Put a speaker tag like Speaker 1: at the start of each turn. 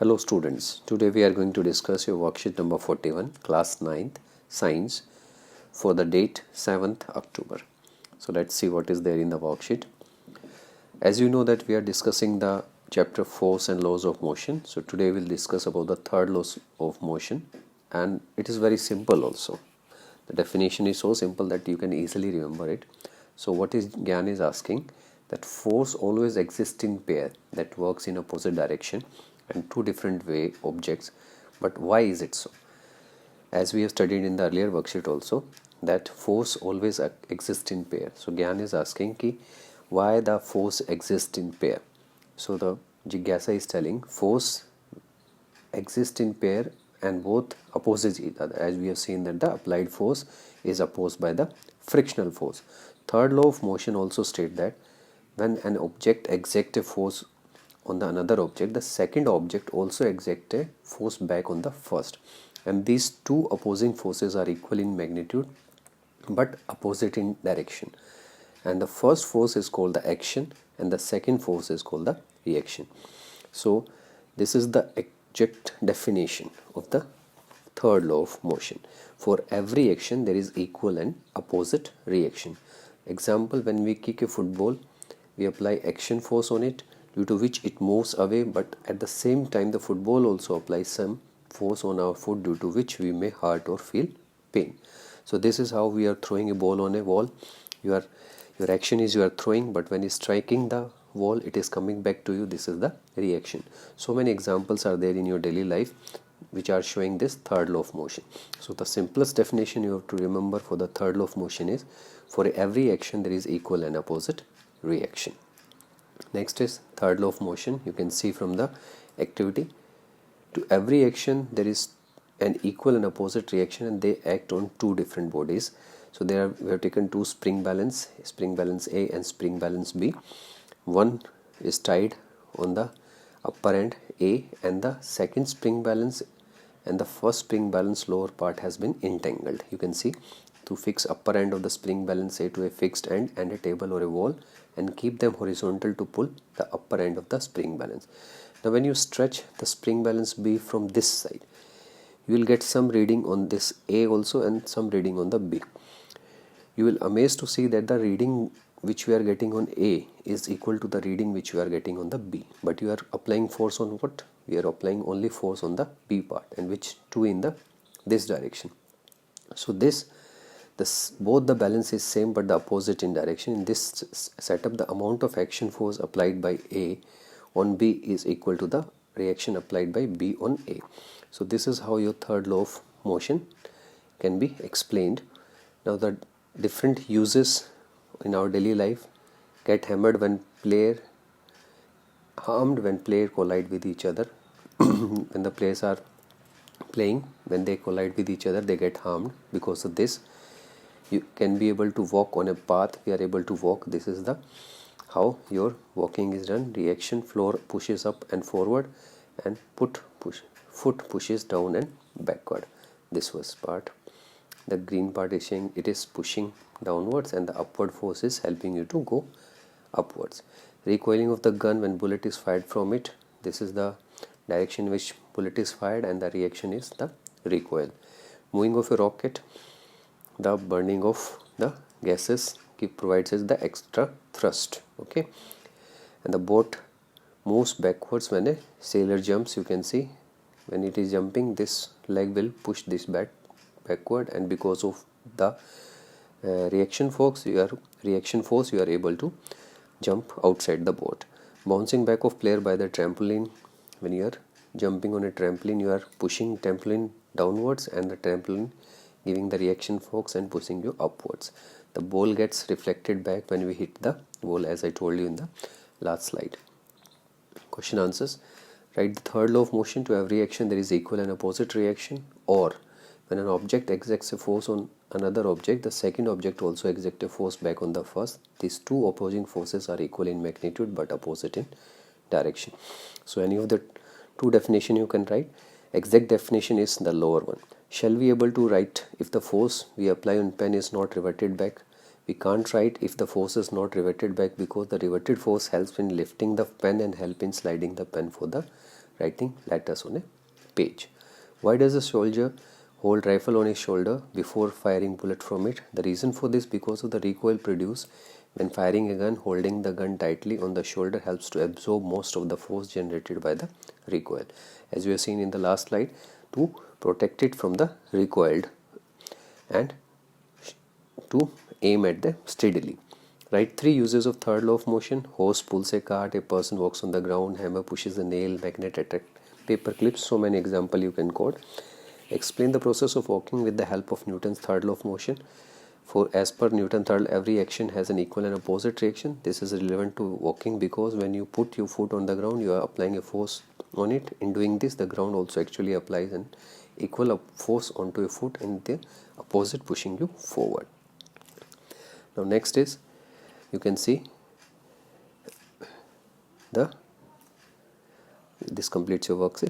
Speaker 1: Hello students, today we are going to discuss your worksheet number 41, class 9th, science, for the date 7th October. So let's see what is there in the worksheet. As you know that we are discussing the chapter force and laws of motion. So today we'll discuss about the third laws of motion, and it is very simple also. The definition is so simple that you can easily remember it. So what is Gyan is asking, that force always exists in pair that works in opposite direction and two different way objects, but why is it so? As we have studied in the earlier worksheet also, that force always exists in pair. So Gyan is asking ki why the force exists in pair. So the Jigyasa is telling force exists in pair and both opposes each other, as we have seen that the applied force is opposed by the frictional force. Third law of motion also state that when an object exerts a force on the another object, the second object also exerts a force back on the first, and these two opposing forces are equal in magnitude but opposite in direction, and the first force is called the action and the second force is called the reaction. So this is the exact definition of the third law of motion. For every action there is equal and opposite reaction. Example, when we kick a football, we apply action force on it, due to which it moves away, but at the same time the football also applies some force on our foot, due to which we may hurt or feel pain. So this is how we are throwing a ball on a wall. Your action is you are throwing, but when you striking the wall it is coming back to you. This is the reaction. So many examples are there in your daily life which are showing this third law of motion. So the simplest definition you have to remember for the third law of motion is, for every action there is equal and opposite reaction. Next is third law of motion. You can see from the activity, to every action there is an equal and opposite reaction and they act on two different bodies. So we have taken two spring balance A and spring balance B. One is tied on the upper end A, and the second spring balance and the first spring balance lower part has been entangled. You can see, to fix upper end of the spring balance A to a fixed end and a table or a wall and keep them horizontal to pull the upper end of the spring balance. Now when you stretch the spring balance B from this side, you will get some reading on this A also and some reading on the B. You will amazed to see that the reading which we are getting on A is equal to the reading which we are getting on the B, but you are applying force on what? We are applying only force on the B part, and which two in this direction. So this both the balance is same but the opposite in direction. In this setup, the amount of action force applied by A on B is equal to the reaction applied by B on A. So this is how your third law of motion can be explained. Now the different uses in our daily life: get hammered when player, harmed when player collide with each other. When the players are playing, when they collide with each other, they get harmed because of this. You can be able to walk on a path, we are able to walk. This is the how your walking is done. Reaction, floor pushes up and forward, and foot pushes down and backward. This was part. The green part is saying it is pushing downwards and the upward force is helping you to go upwards. Recoiling of the gun when bullet is fired from it. This is the direction which bullet is fired and the reaction is the recoil. Moving of a rocket, the burning of the gases provides us the extra thrust. Okay, and the boat moves backwards when a sailor jumps. You can see when it is jumping, this leg will push this backward, and because of the reaction force you are able to jump outside the boat. Bouncing back of player by the trampoline. When you are jumping on a trampoline, you are pushing trampoline downwards and the trampoline giving the reaction force and pushing you upwards. The ball gets reflected back when we hit the ball, as I told you in the last slide. Question answers. Write the third law of motion. To every action there is equal and opposite reaction. Or when an object exerts a force on another object, the second object also exerts a force back on the first. These two opposing forces are equal in magnitude but opposite in direction. So any of the two definition you can write. Exact definition is the lower one. Shall we able to write if the force we apply on pen is not reverted back? We can't write if the force is not reverted back, because the reverted force helps in lifting the pen and help in sliding the pen for the writing letters on a page. Why does a soldier hold rifle on his shoulder before firing bullet from it? The reason for this, because of the recoil produced when firing a gun. Holding the gun tightly on the shoulder helps to absorb most of the force generated by the recoil, as we have seen in the last slide, to protect it from the recoiled and to aim at them steadily. Right, 3 uses of third law of motion. Horse pulls a cart, a person walks on the ground, hammer pushes a nail, magnet attract paper clips. So many examples you can quote. Explain the process of walking with the help of Newton's third law of motion. For as per Newton's third, every action has an equal and opposite reaction. This is relevant to walking because when you put your foot on the ground, you are applying a force on it. In doing this, the ground also actually applies an equal force onto your foot and the opposite pushing you forward. Now next is, you can see this completes your worksheet.